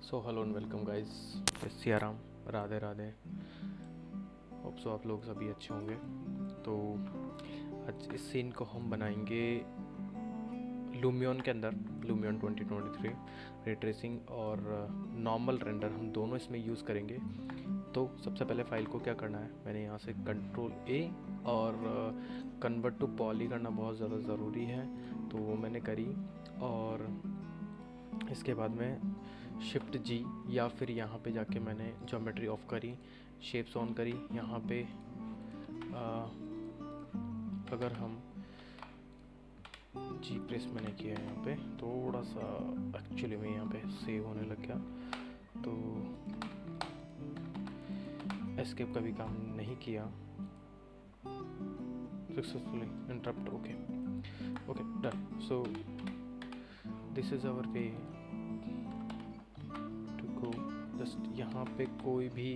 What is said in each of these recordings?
So hello and welcome guys, Siyaram, Radhe Radhe. Hope so आप लोग सभी अच्छे होंगे। तो आज इस सीन को हम बनाएंगे लूमियन के अंदर, लूमियन 2023 रे ट्रेसिंग और नॉर्मल रेंडर हम दोनों इसमें यूज़ करेंगे। तो सबसे पहले फ़ाइल को क्या करना है, मैंने यहाँ से कंट्रोल ए और कन्वर्ट टू पॉली करना बहुत ज़्यादा ज़रूरी है, तो वो मैंने करी। और इसके बाद में शिफ्ट जी या फिर यहाँ पे जाके मैंने ज्योमेट्री ऑफ करी, शेप्स ऑन करी। यहाँ पे अगर हम जी प्रेस मैंने किया है, यहाँ पे थोड़ा सा एक्चुअली में यहाँ पे सेव होने लग गया, तो एस्केप का भी काम नहीं किया successfully. Interrupt, okay okay done. So this is our way to go. Just यहाँ पे कोई भी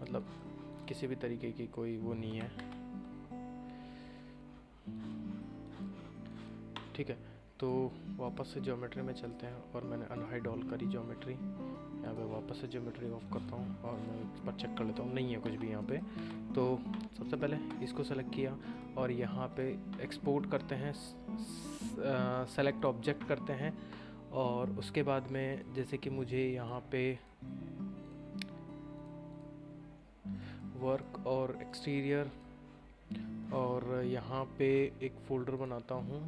मतलब किसी भी तरीके की कोई वो नहीं है, ठीक है। तो वापस से ज्योमेट्री में चलते हैं और मैंने अनहाइड ऑल करी ज्योमेट्री। यहाँ पे वापस से ज्योमेट्री ऑफ करता हूँ और मैं इस पर चेक कर लेता हूँ, नहीं है कुछ भी यहाँ पे। तो सबसे पहले इसको सेलेक्ट किया और यहाँ पे एक्सपोर्ट करते हैं, सेलेक्ट ऑब्जेक्ट करते हैं। और उसके बाद में जैसे कि मुझे यहाँ पे वर्क और एक्सटीरियर और यहाँ पे एक फोल्डर बनाता हूँ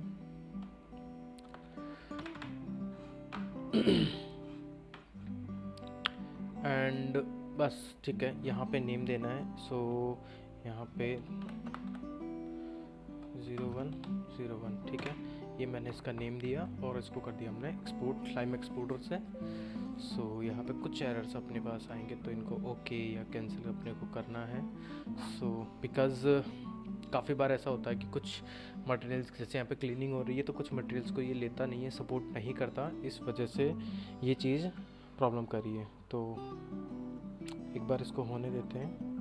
एंड बस, ठीक है। यहाँ पे नेम देना है, सो यहाँ पे 0101, ठीक है। ये मैंने इसका नेम दिया और इसको कर दिया हमने एक्सपोर्ट स्लाइम एक्सपोर्टर से। सो यहाँ पे कुछ एरर्स अपने पास आएंगे, तो इनको ओके या कैंसिल अपने को करना है। सो बिकॉज़ काफ़ी बार ऐसा होता है कि कुछ मटेरियल्स, जैसे यहाँ पे क्लीनिंग हो रही है, तो कुछ मटेरियल्स को ये लेता नहीं है, सपोर्ट नहीं करता, इस वजह से ये चीज़ प्रॉब्लम कर रही है। तो एक बार इसको होने देते हैं।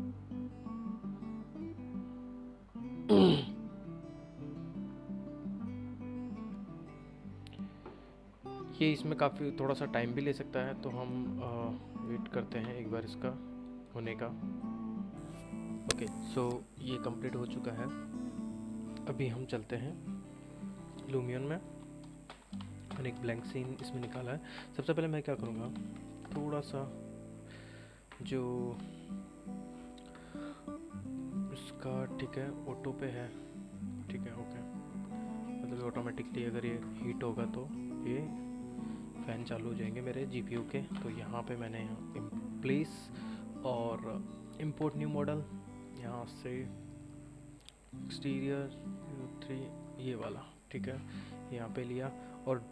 ये इसमें काफ़ी थोड़ा सा टाइम भी ले सकता है, तो हम वेट करते हैं एक बार इसका होने का। ओके, सो ये कंप्लीट हो चुका है। अभी हम चलते हैं लूमियन में। मैंने एक ब्लैंक सीन इसमें निकाला है। सबसे पहले मैं क्या करूँगा, थोड़ा सा जो इसका, ठीक है, ऑटो पे है, ठीक है, ओके, मतलब ऑटोमेटिकली अगर ये हीट होगा तो ये फ़ैन चालू हो जाएंगे मेरे जीपीयू के। तो यहाँ पे मैंने प्लेस और इंपोर्ट न्यू मॉडल, यहाँ से एक्सटीरियर 3 ये वाला, ठीक है, यहाँ पे लिया। और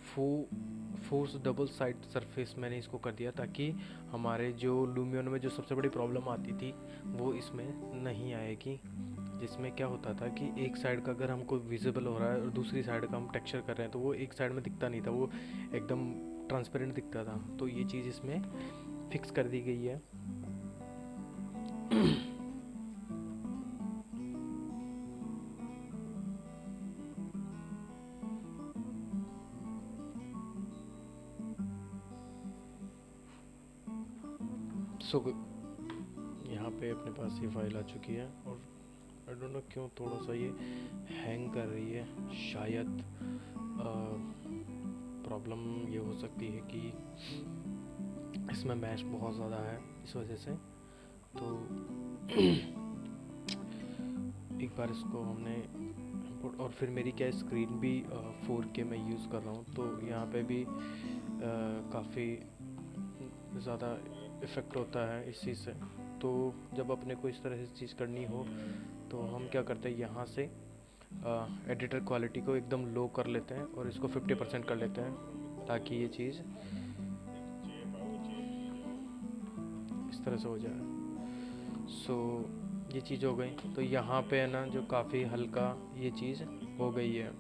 फोर्स डबल साइड सरफेस मैंने इसको कर दिया, ताकि हमारे जो लूमियन में जो सबसे बड़ी प्रॉब्लम आती थी वो इसमें नहीं आएगी। जिसमें क्या होता था कि एक साइड का अगर हमको विजिबल हो रहा है और दूसरी साइड का हम टेक्सचर कर रहे हैं, तो वो एक साइड में दिखता नहीं था, वो एकदम ट्रांसपेरेंट दिखता था। तो ये चीज़ इसमें फिक्स कर दी गई है। सो यहाँ पे अपने पास ये फाइल आ चुकी है और आई डोंट नो क्यों थोड़ा सा ये हैंग कर रही है। शायद प्रॉब्लम ये हो सकती है कि इसमें मैश बहुत ज़्यादा है, इस वजह से। तो एक बार इसको हमने इंपोर्ट, और फिर मेरी क्या स्क्रीन भी 4K में यूज़ कर रहा हूँ, तो यहाँ पे भी काफ़ी ज़्यादा इफ़ेक्ट होता है इस चीज़ से। तो जब अपने को इस तरह से चीज़ करनी हो, तो हम क्या करते हैं, यहाँ से एडिटर क्वालिटी को एकदम लो कर लेते हैं और इसको 50% कर लेते हैं, ताकि ये चीज़ इस तरह से हो जाए। सो ये चीज़ हो गई। तो यहाँ पे है ना, जो काफ़ी हल्का ये चीज़ हो गई है।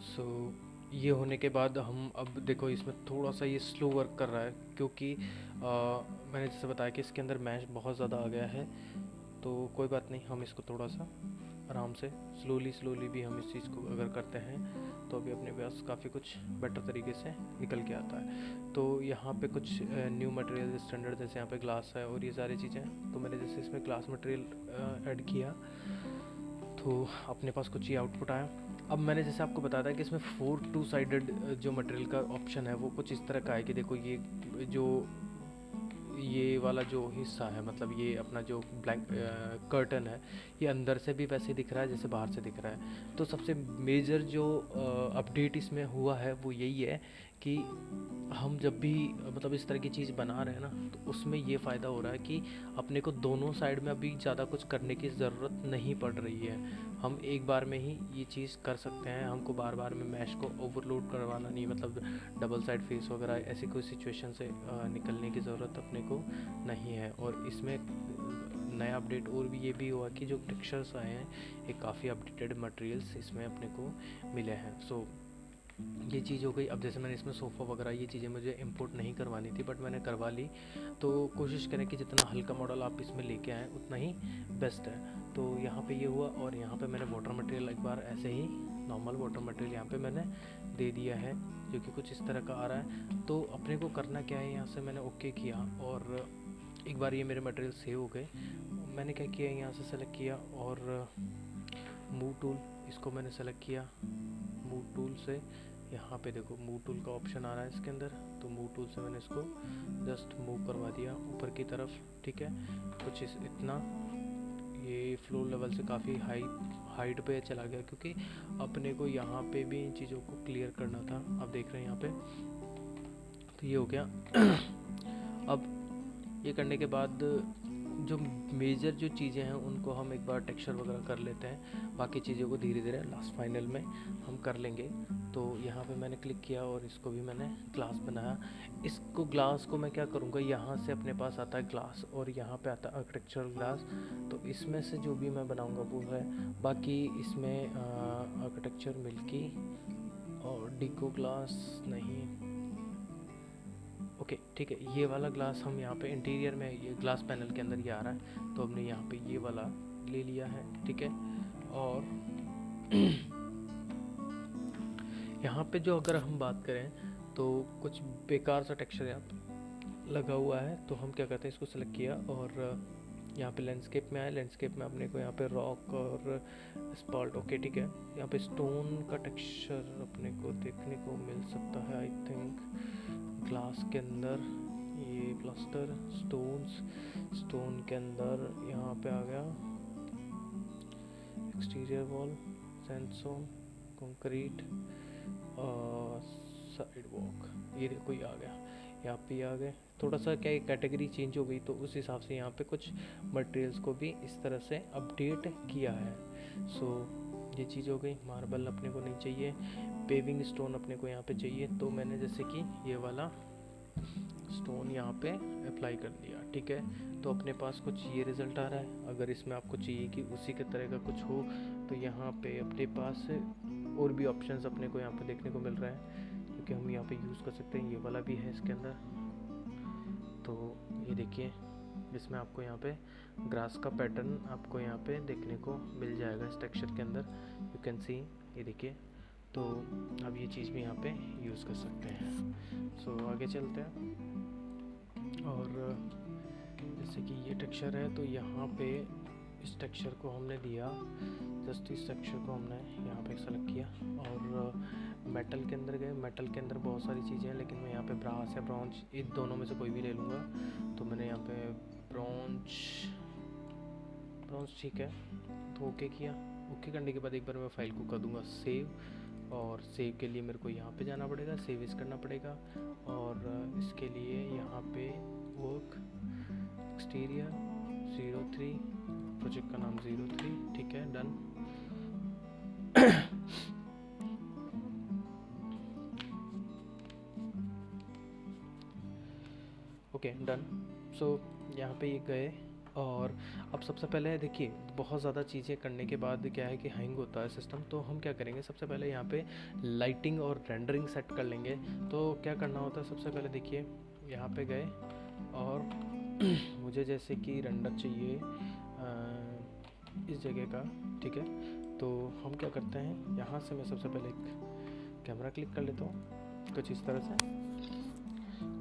सो ये होने के बाद हम अब देखो, इसमें थोड़ा सा ये स्लो वर्क कर रहा है, क्योंकि मैंने जैसे बताया कि इसके अंदर मैश बहुत ज़्यादा आ गया है। तो कोई बात नहीं, हम इसको थोड़ा सा आराम से स्लोली भी हम इस चीज़ को अगर करते हैं तो अभी अपने पास काफ़ी कुछ बेटर तरीके से निकल के आता है। तो यहाँ पे कुछ न्यू मटेरियल स्टैंडर्ड, जैसे यहाँ पे ग्लास है और ये सारी चीज़ें, तो मैंने जैसे इसमें ग्लास मटेरियल ऐड किया तो अपने पास कुछ ये आउटपुट आया। अब मैंने जैसे आपको बताया था कि इसमें 4 टू साइडेड जो मटेरियल का ऑप्शन है वो कुछ इस तरह का है कि देखो ये वाला जो हिस्सा है, मतलब ये अपना जो ब्लैंक कर्टन है, ये अंदर से भी वैसे दिख रहा है जैसे बाहर से दिख रहा है। तो सबसे मेजर जो अपडेट इसमें हुआ है वो यही है कि हम जब भी मतलब इस तरह की चीज़ बना रहे हैं ना, तो उसमें ये फ़ायदा हो रहा है कि अपने को दोनों साइड में अभी ज़्यादा कुछ करने की ज़रूरत नहीं पड़ रही है। हम एक बार में ही ये चीज़ कर सकते हैं, हमको बार बार में मैश को ओवरलोड करवाना नहीं, मतलब डबल साइड फेस वगैरह ऐसी कोई सिचुएशन से निकलने की ज़रूरत अपने को नहीं है। और इसमें नया अपडेट और भी ये भी हुआ कि जो टेक्सचर्स आए हैं ये काफ़ी अपडेटेड मटेरियल्स इसमें अपने को मिले हैं। सो ये चीज़ हो गई। अब जैसे मैंने इसमें सोफ़ा वगैरह ये चीज़ें मुझे इंपोर्ट नहीं करवानी थी, बट मैंने करवा ली। तो कोशिश करें कि जितना हल्का मॉडल आप इसमें लेके आएँ उतना ही बेस्ट है। तो यहाँ पे ये हुआ, और यहाँ पे मैंने वाटर मटेरियल एक बार ऐसे ही नॉर्मल वाटर मटेरियल यहाँ पे मैंने दे दिया है, जो कि कुछ इस तरह का आ रहा है। तो अपने को करना क्या है, यहाँ से मैंने ओके किया और एक बार ये मेरे मटेरियल सेव हो गए। मैंने क्या किया, यहाँ से सेलेक्ट किया और मूव टूल, इसको मैंने सेलेक्ट किया। मूव टूल से यहाँ पे देखो मूव टूल का ऑप्शन आ रहा है इसके अंदर, तो मूव टूल से मैंने इसको जस्ट मूव करवा दिया ऊपर की तरफ। ठीक है, कुछ इतना ये फ्लोर लेवल से काफ़ी हाइट पे चला गया, क्योंकि अपने को यहाँ पे भी इन चीज़ों को क्लियर करना था। आप देख रहे हैं यहाँ पे, तो ये हो गया। अब ये करने के बाद जो मेजर जो चीज़ें हैं उनको हम एक बार टेक्सचर वगैरह कर लेते हैं, बाकी चीज़ों को धीरे धीरे लास्ट फाइनल में हम कर लेंगे। तो यहाँ पे मैंने क्लिक किया और इसको भी मैंने ग्लास बनाया। इसको ग्लास को मैं क्या करूँगा, यहाँ से अपने पास आता है ग्लास और यहाँ पे आता है आर्किटेक्चरल ग्लास। तो इसमें से जो भी मैं बनाऊँगा वो है, बाकी इसमें आर्किटेक्चर मिल्की और डिको ग्लास नहीं, ओके ठीक है। ये वाला ग्लास हम यहाँ पे इंटीरियर में, ये ग्लास पैनल के अंदर ये आ रहा है, तो हमने यहाँ पे ये वाला ले लिया है। ठीक है, और यहाँ पे जो अगर हम बात करें तो कुछ बेकार सा टेक्सचर यहाँ पे लगा हुआ है, तो हम क्या करते हैं, इसको सेलेक्ट किया और यहाँ पे लैंडस्केप में आए। लैंडस्केप में अपने को यहाँ पे रॉक और स्पॉल्ट, ओके ठीक है। यहाँ पे स्टोन का टेक्सचर अपने को देखने को मिल सकता है आई थिंक ग्लास के अंदर। ये प्लास्टर स्टोन के अंदर यहाँ पे आ गया एक्सटीरियर वॉल, सैंडस्टोन, कंक्रीट और साइड वॉक, ये देखो ये आ गया, यहाँ पे आ गए। थोड़ा सा क्या कैटेगरी चेंज हो गई, तो उस हिसाब से यहाँ पे कुछ मटेरियल्स को भी इस तरह से अपडेट किया है। सो ये चीज़ हो गई। मार्बल अपने को नहीं चाहिए, पेविंग स्टोन अपने को यहाँ पे चाहिए, तो मैंने जैसे कि ये वाला स्टोन यहाँ पे अप्लाई कर दिया। ठीक है, तो अपने पास कुछ ये रिज़ल्ट आ रहा है। अगर इसमें आपको चाहिए कि उसी के तरह का कुछ हो, तो यहाँ पे अपने पास और भी ऑप्शंस अपने को यहाँ पे देखने को मिल रहा है, क्योंकि हम यहाँ पे यूज़ कर सकते हैं। ये वाला भी है इसके अंदर, तो ये देखिए इसमें आपको यहाँ पे ग्रास का पैटर्न आपको यहाँ पे देखने को मिल जाएगा इस टेक्सचर के अंदर, यू कैन सी, ये देखिए। तो अब ये चीज़ भी यहाँ पे यूज़ कर सकते हैं। सो आगे चलते हैं, और जैसे कि ये टेक्सचर है, तो यहाँ पे इस टेक्सचर को हमने दिया, जस्ट इस टेक्सचर को हमने यहाँ पे सेलेक्ट किया और मेटल के अंदर गए। मेटल के अंदर बहुत सारी चीज़ें हैं, लेकिन मैं यहाँ पे ब्रास या ब्रॉन्ज, इन दोनों में से कोई भी ले लूँगा। तो मैंने यहाँ पे ब्रॉन्ज ठीक है, तो ओके किया। ओके करने के बाद एक बार मैं फाइल को कर दूँगा सेव, और सेव के लिए मेरे को यहाँ पे जाना पड़ेगा, सेव इस करना पड़ेगा, और इसके लिए यहाँ पे वर्क एक्सटीरियर 03, प्रोजेक्ट का नाम 03, ठीक है, डन। Okay done. सो यहाँ पे ये गए, और अब सबसे पहले देखिए बहुत ज़्यादा चीज़ें करने के बाद क्या है कि हैंग होता है सिस्टम, तो हम क्या करेंगे, सबसे पहले यहाँ पे लाइटिंग और रेंडरिंग सेट कर लेंगे। तो क्या करना होता है, सबसे पहले देखिए यहाँ पे गए और मुझे जैसे कि रेंडर चाहिए इस जगह का, ठीक है। तो हम क्या करते हैं, यहाँ से मैं सबसे पहले एक कैमरा क्लिक कर लेता हूँ कुछ इस तरह से,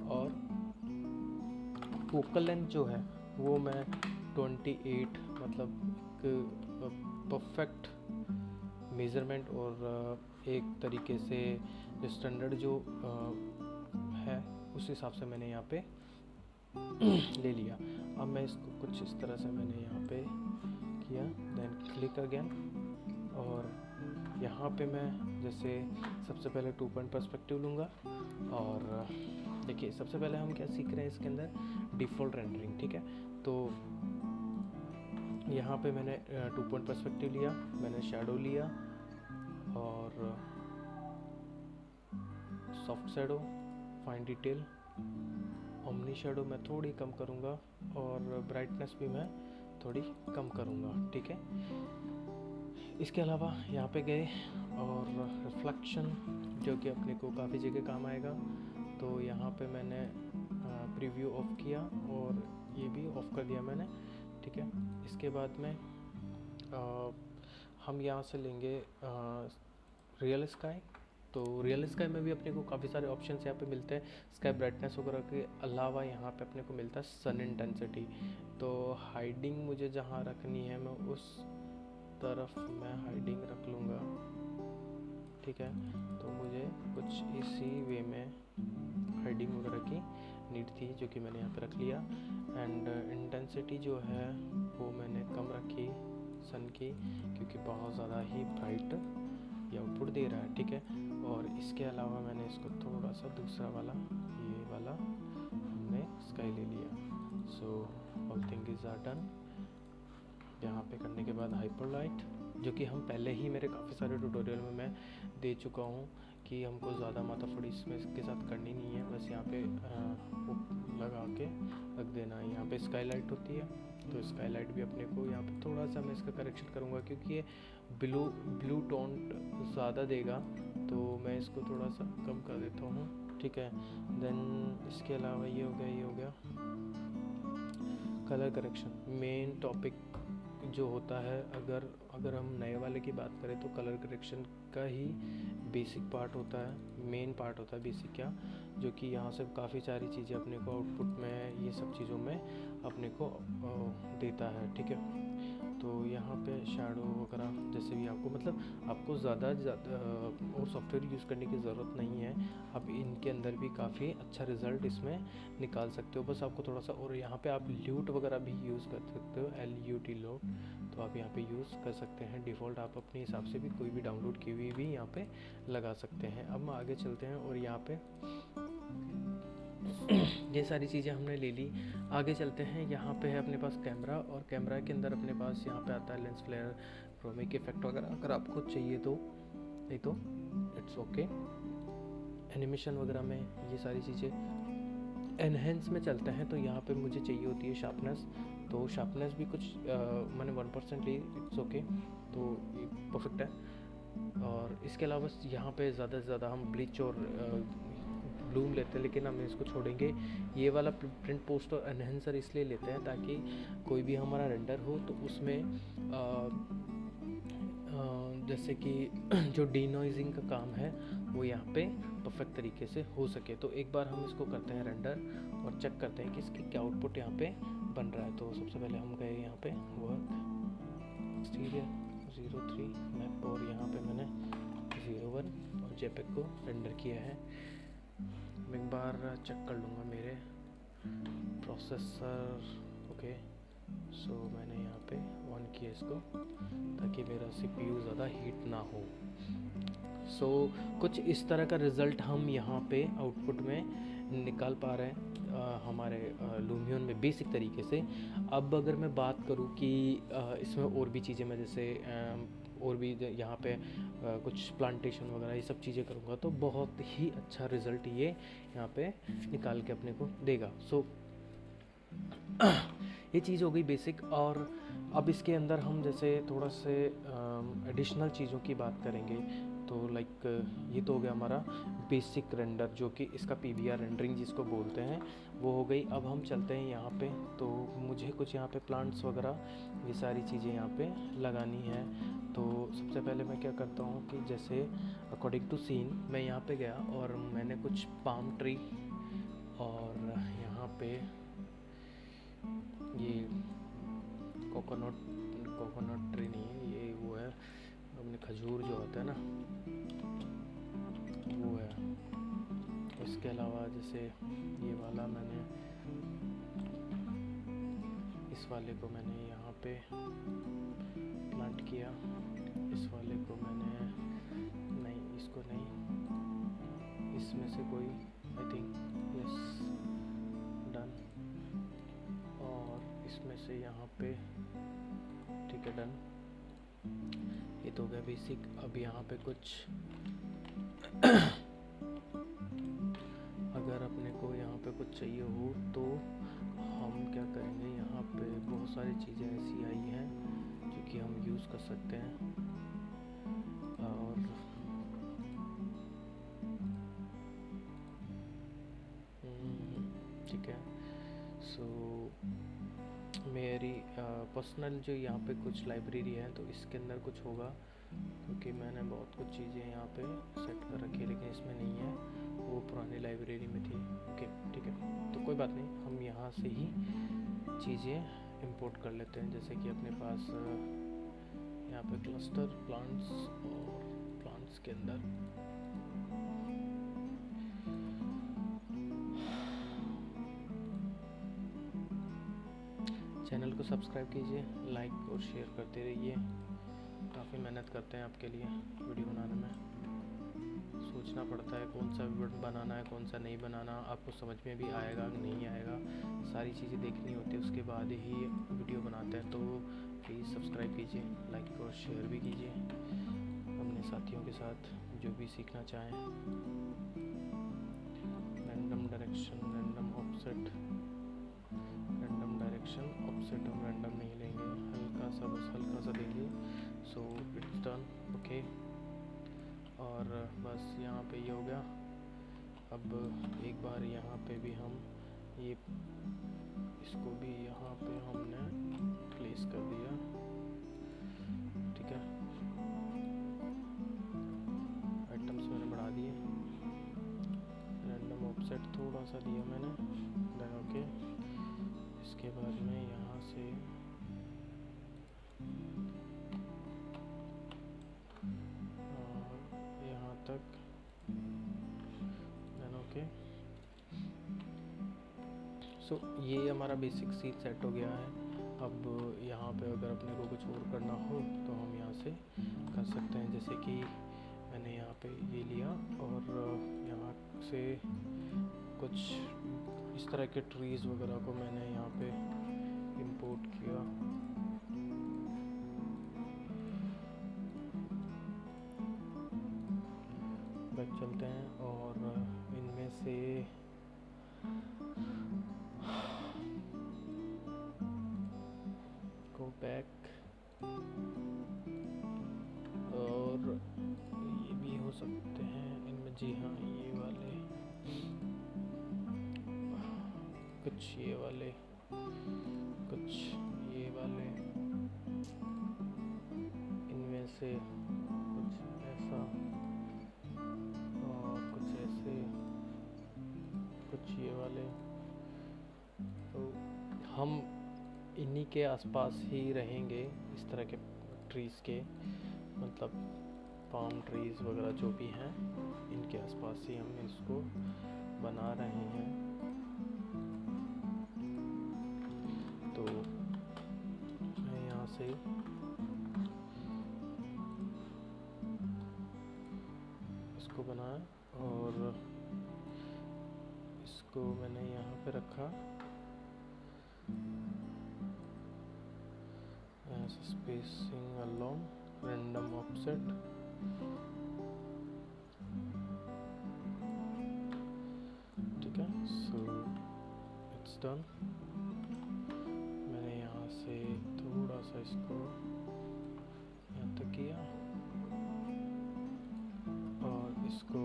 और फोकल लेंथ जो है वो मैं 28 मतलब एक परफेक्ट मेज़रमेंट और एक तरीके से स्टैंडर्ड जो है उस हिसाब से मैंने यहाँ पे ले लिया। अब मैं इसको कुछ इस तरह से मैंने यहाँ पे किया, देन क्लिक अगेन, और यहाँ पे मैं जैसे सबसे पहले 2 पॉइंट पर्सपेक्टिव लूँगा। और देखिए सबसे पहले हम क्या सीख रहे हैं इसके अंदर, डिफ़ॉल्ट रेंडरिंग, ठीक है। तो यहाँ पे मैंने 2 पॉइंट पर्सपेक्टिव लिया, मैंने शैडो लिया और soft shadow, fine detail, omni shadow मैं थोड़ी कम करूँगा और ब्राइटनेस भी मैं थोड़ी कम करूँगा, ठीक है। इसके अलावा यहाँ पे गए और रिफ्लेक्शन जो कि अपने को काफ़ी जगह काम आएगा, तो यहाँ पे मैंने प्रीव्यू ऑफ किया और ये भी ऑफ कर दिया मैंने, ठीक है। इसके बाद में हम यहाँ से लेंगे रियल स्काई। तो रियल स्काई में भी अपने को काफ़ी सारे ऑप्शंस यहाँ पे मिलते हैं। स्काई ब्राइटनेस वगैरह के अलावा यहाँ पे अपने को मिलता है सन इंटेंसिटी। तो हाइडिंग मुझे जहाँ रखनी है मैं उस तरफ मैं हाइडिंग रख लूँगा, ठीक है। तो मुझे कुछ इसी वे में हाइडिंग वगैरह की नीड थी जो कि मैंने यहाँ पे रख लिया। एंड इंटेंसिटी जो है वो मैंने कम रखी सन की, क्योंकि बहुत ज़्यादा ही ब्राइट ये आउटपुट दे रहा है, ठीक है। और इसके अलावा मैंने इसको थोड़ा सा दूसरा वाला, ये वाला हमने स्काई ले लिया। So all thing is are done. यहाँ पे करने के बाद हाइपर लाइट, जो कि हम पहले ही मेरे काफ़ी सारे ट्यूटोरियल में मैं दे चुका हूँ कि हमको ज़्यादा माथाफड़ी इसमें इसके साथ करनी नहीं है, बस यहाँ पे लगा के रख देना है। यहाँ पे स्काई लाइट होती है, तो स्काई लाइट भी अपने को यहाँ पे थोड़ा सा मैं इसका करेक्शन करूँगा, क्योंकि ये ब्लू टोन ज़्यादा देगा, तो मैं इसको थोड़ा सा कम कर देता हूँ, ठीक है। देन इसके अलावा ये हो गया कलर करेक्शन। मेन टॉपिक जो होता है, अगर हम नए वाले की बात करें तो कलर करेक्शन का ही बेसिक पार्ट होता है, मेन पार्ट होता है बेसिक क्या, जो कि यहाँ से काफ़ी सारी चीज़ें अपने को आउटपुट में ये सब चीज़ों में अपने को देता है, ठीक है। तो यहाँ पे शैडो वगैरह जैसे भी आपको ज़्यादा और सॉफ्टवेयर यूज़ करने की ज़रूरत नहीं है, आप इनके अंदर भी काफ़ी अच्छा रिज़ल्ट इसमें निकाल सकते हो। बस आपको थोड़ा सा, और यहाँ पे आप ल्यूट वगैरह भी यूज़ कर सकते हो, LUT लोड, तो आप यहाँ पे यूज़ कर सकते हैं। डिफ़ॉल्ट आप अपने हिसाब से भी कोई भी डाउनलोड की हुई भी यहाँ पे लगा सकते हैं। अब हम आगे चलते हैं और यहाँ पे ये सारी चीज़ें हमने ले ली। आगे चलते हैं, यहाँ पे है अपने पास कैमरा, और कैमरा के अंदर अपने पास यहाँ पे आता है लेंस फ्लेयर, क्रोमिक इफेक्ट वगैरह अगर आपको चाहिए तो, नहीं तो इट्स ओके। एनिमेशन वगैरह में ये सारी चीज़ें। एनहेंस में चलते हैं, तो यहाँ पे मुझे चाहिए होती है शार्पनेस, तो शार्पनेस भी कुछ मैंने 1% ली, इट्स ओके, तो ये परफेक्ट है। और इसके अलावा यहाँ पे ज़्यादा से ज़्यादा हम ब्लिच और ब्लूम लेते हैं, लेकिन हम इसको छोड़ेंगे। ये वाला प्रिंट पोस्ट और एनहेंसर इसलिए लेते हैं ताकि कोई भी हमारा रेंडर हो तो उसमें जैसे कि जो डीनॉइजिंग का काम है वो यहाँ पे परफेक्ट तरीके से हो सके। तो एक बार हम इसको करते हैं रेंडर और चेक करते हैं कि इसकी क्या आउटपुट यहाँ पे बन रहा है। तो सबसे पहले हम गए यहाँ पे वर्क एक्सटीरियर 03 मैप, और यहाँ पे मैंने 01 और जेपेग को रेंडर किया है। मैं एक बार चेक कर लूँगा मेरे प्रोसेसर, ओके। सो मैंने यहाँ पे ऑन किया इसको ताकि मेरा CPU ज़्यादा हीट ना हो। सो कुछ इस तरह का रिज़ल्ट हम यहाँ पे आउटपुट में निकाल पा रहे हैं हमारे लूमियन में बेसिक तरीके से। अब अगर मैं बात करूँ कि इसमें और भी चीज़ें मैं जैसे और भी यहाँ पे कुछ प्लांटेशन वगैरह ये सब चीज़ें करूँगा तो बहुत ही अच्छा रिज़ल्ट ये यहाँ पे निकाल के अपने को देगा। सो ये चीज़ हो गई बेसिक। और अब इसके अंदर हम जैसे थोड़ा से एडिशनल चीज़ों की बात करेंगे। तो लाइक ये तो हो गया हमारा बेसिक रेंडर, जो कि इसका पीवीआर रेंडरिंग जिसको बोलते हैं, वो हो गई। अब हम चलते हैं यहाँ पे। तो मुझे कुछ यहाँ पे प्लांट्स वगैरह ये सारी चीज़ें यहाँ पे लगानी है। तो सबसे पहले मैं क्या करता हूँ कि जैसे अकॉर्डिंग टू सीन मैं यहाँ पे गया और मैंने कुछ पाम ट्री और यहाँ पे ये कोकोनट ट्री नहीं है, ये वो है अपने खजूर जो होता है ना, वो है। इसके अलावा जैसे ये वाला मैंने, इस वाले को मैंने यहाँ पे प्लांट किया, इस वाले को मैंने नहीं, इसको नहीं, इसमें से कोई आई थिंक यस डन, और इसमें से यहाँ पे ठीक है डन। ये तो हो गया बेसिक। अब यहाँ पे कुछ अगर अपने को यहाँ पे कुछ चाहिए हो तो हम क्या करेंगे, यहाँ पे बहुत सारी चीज़ें ऐसी आई हैं जो कि हम यूज़ कर सकते हैं। और ठीक है, सो मेरी पर्सनल जो यहाँ पे कुछ लाइब्रेरी है तो इसके अंदर कुछ होगा, क्योंकि मैंने बहुत कुछ चीज़ें यहाँ पे सेट कर रखी है, लेकिन इसमें नहीं है, वो पुरानी लाइब्रेरी में थी। ओके ठीक है, तो कोई बात नहीं, हम यहाँ से ही चीज़ें इंपोर्ट कर लेते हैं। जैसे कि अपने पास यहाँ पे क्लस्टर प्लांट्स, और प्लांट्स के अंदर चैनल को सब्सक्राइब कीजिए, लाइक और शेयर करते रहिए। काफ़ी मेहनत करते हैं आपके लिए वीडियो बनाने में, सोचना पड़ता है कौन सा वीडियो बनाना है, कौन सा नहीं बनाना, आपको समझ में भी आएगा कि नहीं आएगा, सारी चीज़ें देखनी होती है, उसके बाद ही वीडियो बनाते हैं। तो प्लीज़ सब्सक्राइब कीजिए, लाइक और शेयर भी कीजिए अपने साथियों के साथ जो भी सीखना चाहें। Random direction, random offset, random direction offset हम रैंडम नहीं लेंगे, हल्का सा, बस हल्का सा देंगे। So it's done, okay. और बस यहाँ पे ये हो गया। अब एक बार यहाँ पे भी हम ये इसको भी यहाँ पे हमने प्लेस कर दिया, ठीक है। आइटम्स मैंने बढ़ा दिए, रैंडम ऑफसेट थोड़ा सा दिया मैंने, देन ओके। इसके बाद में यहाँ से यहाँ तक, देन ओके। सो ये हमारा बेसिक सीट सेट हो गया है। अब यहाँ पे अगर अपने को कुछ और करना हो तो हम यहाँ से कर सकते हैं। जैसे कि मैंने यहाँ पे ये लिया और यहाँ से कुछ इस तरह के ट्रीज़ वगैरह को मैंने यहाँ पे इंपोर्ट किया। बैक चलते हैं और इनमें से गो बैक, और ये भी हो सकते हैं इनमें, जी हाँ, ये वाले, कुछ ये वाले, कुछ ये वाले, इनमें से कुछ ऐसा और कुछ ऐसे, कुछ ये वाले। तो हम इन्हीं के आसपास ही रहेंगे, इस तरह के ट्रीज़ के, मतलब पाम ट्रीज़ वगैरह जो भी हैं, इनके आसपास ही हम इसको बना रहे हैं। तो मैं यहाँ से इसको बनाया और इसको मैंने यहाँ पे रखा, spacing along, random offset, ठीक है। So it's done. इसको यहाँ तक किया और इसको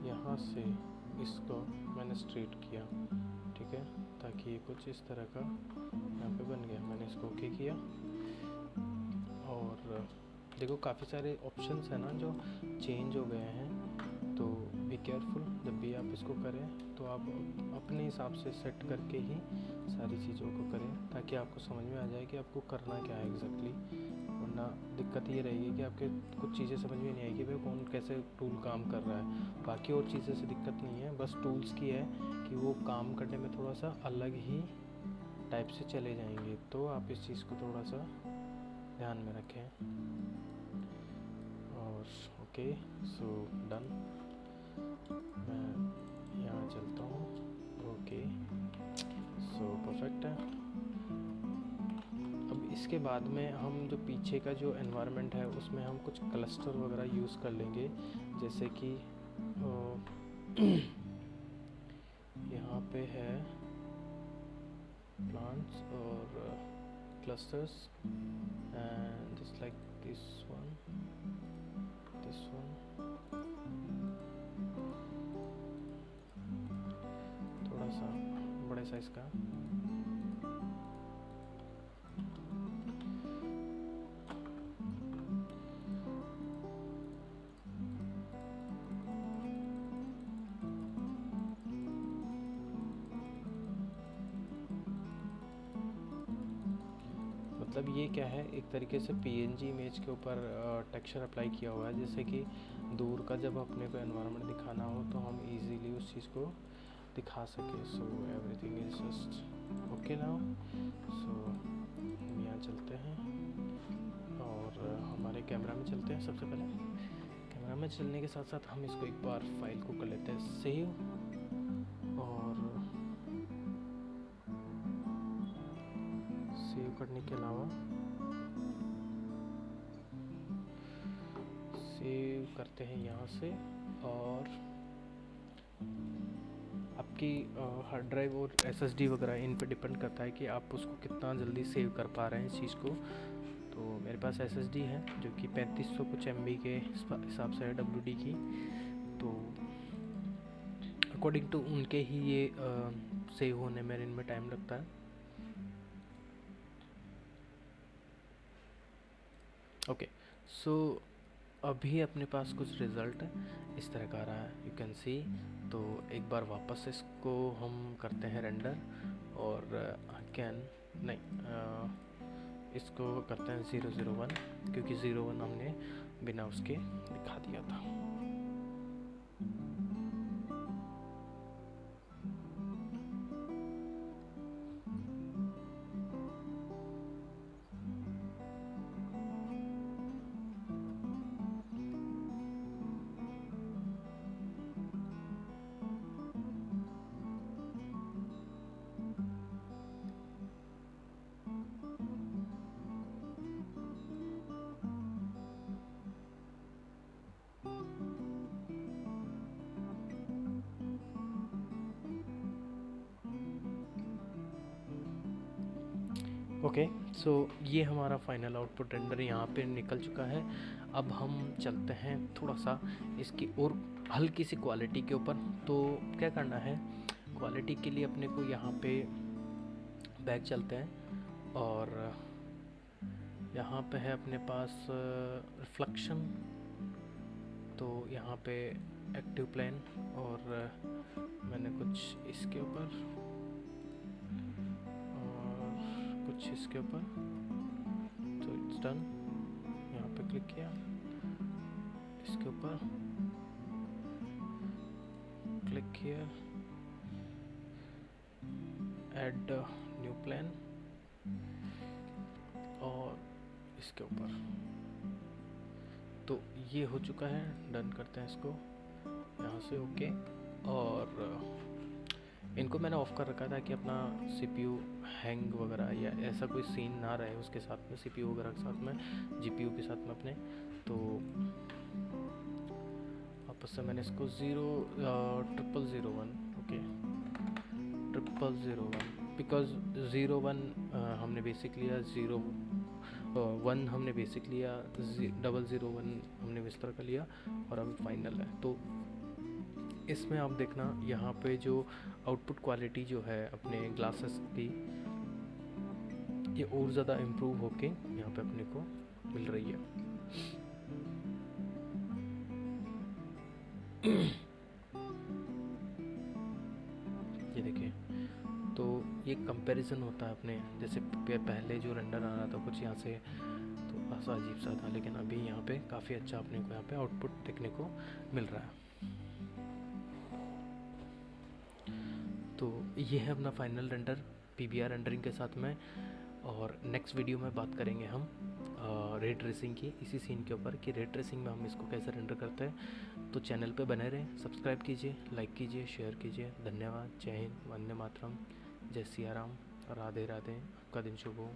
यहाँ से इसको मैंने स्ट्रेट किया, ठीक है, ताकि ये कुछ इस तरह का यहाँ पे बन गया। मैंने इसको ओके किया और देखो काफ़ी सारे ऑप्शंस हैं ना जो चेंज हो गए हैं, तो बी केयरफुल जब भी आप इसको करें तो आप अपने हिसाब से सेट करके ही सारी चीज़ों को करें, ताकि आपको समझ में आ जाए कि आपको करना क्या है एग्जैक्टली। वरना दिक्कत ये रहेगी कि आपके कुछ चीज़ें समझ में नहीं आएगी भाई कौन कैसे टूल काम कर रहा है। बाकी और चीज़ें से दिक्कत नहीं है, बस टूल्स की है कि वो काम करने में थोड़ा सा अलग ही टाइप से चले जाएंगे। तो आप इस चीज़ को थोड़ा सा ध्यान में रखें। और ओके, सो डन। मैं यहाँ चलता हूँ। ओके, सो परफेक्ट है। अब इसके बाद में हम जो पीछे का जो एनवायरनमेंट है उसमें हम कुछ क्लस्टर वगैरह यूज़ कर लेंगे, जैसे कि यहाँ पे है प्लांट्स और clusters and just like this one थोड़ा सा बड़े साइज का। मतलब ये क्या है, एक तरीके से पीएनजी इमेज के ऊपर टेक्सचर अप्लाई किया हुआ है, जैसे कि दूर का जब अपने को एनवायरनमेंट दिखाना हो तो हम इजीली उस चीज़ को दिखा सके। So everything is just okay now. So हम यहाँ चलते हैं और हमारे कैमरा में चलते हैं। सबसे पहले कैमरा में चलने के साथ साथ हम इसको एक बार फाइल को कर लेते हैं सेव, और सेव करने के अलावा सेव करते हैं यहाँ से। और आपकी हार्ड ड्राइव और एसएसडी वगैरह इन पे डिपेंड करता है कि आप उसको कितना जल्दी सेव कर पा रहे हैं इस चीज़ को। तो मेरे पास एसएसडी है जो कि 3500 कुछ MB के हिसाब से है WD की, तो अकॉर्डिंग टू उनके ही ये सेव होने में इनमें टाइम लगता है। ओके, सो अभी अपने पास कुछ रिज़ल्ट इस तरह का आ रहा है, यू कैन सी। तो एक बार वापस इसको हम करते हैं रेंडर, और कैन नहीं इसको करते हैं 001, क्योंकि 01 हमने बिना उसके दिखा दिया था। ओके, सो ये हमारा फाइनल आउटपुट रेंडर यहाँ पे निकल चुका है। अब हम चलते हैं थोड़ा सा इसकी और हल्की सी क्वालिटी के ऊपर। तो क्या करना है, क्वालिटी के लिए अपने को यहाँ पे बैक चलते हैं, और यहाँ पे है अपने पास रिफ्लेक्शन। तो यहाँ पे एक्टिव प्लेन, और मैंने कुछ इसके ऊपर कुछ इसके ऊपर, तो इट्स डन। यहाँ पे क्लिक किया, इसके ऊपर क्लिक किया, ऐड न्यू प्लान, और इसके ऊपर। तो ये हो चुका है, डन करते हैं इसको यहाँ से ओके। और इनको मैंने ऑफ़ कर रखा था कि अपना CPU हैंग वगैरह या ऐसा कोई सीन ना रहे उसके साथ में, CPU वगैरह के साथ में, GPU के साथ में अपने। तो वापस से मैंने इसको 0001 ओके 0001 बिकॉज 0 1 हमने बेसिक लिया, 0 1 हमने बेसिक लिया, 001 हमने इस तरह का लिया और अब फाइनल है। तो इसमें आप देखना यहाँ पे जो आउटपुट क्वालिटी जो है अपने ग्लासेस की, ये और ज़्यादा इम्प्रूव होके यहाँ पे अपने को मिल रही है। ये देखिए, तो ये कंपैरिजन होता है अपने, जैसे पहले जो रेंडर आ रहा था कुछ यहाँ से तो ऐसा अजीब सा था, लेकिन अभी यहाँ पे काफ़ी अच्छा अपने को यहाँ पे आउटपुट देखने को मिल रहा है। तो ये है अपना फाइनल रेंडर PBR रेंडरिंग के साथ में। और नेक्स्ट वीडियो में बात करेंगे हम रे ट्रेसिंग की, इसी सीन के ऊपर कि रे ट्रेसिंग में हम इसको कैसे रेंडर करते हैं। तो चैनल पे बने रहें, सब्सक्राइब कीजिए, लाइक कीजिए, शेयर कीजिए। धन्यवाद। जय हिंद, वंदे मातरम, जय सिया राम, राधे राधे। आपका दिन शुभ हो।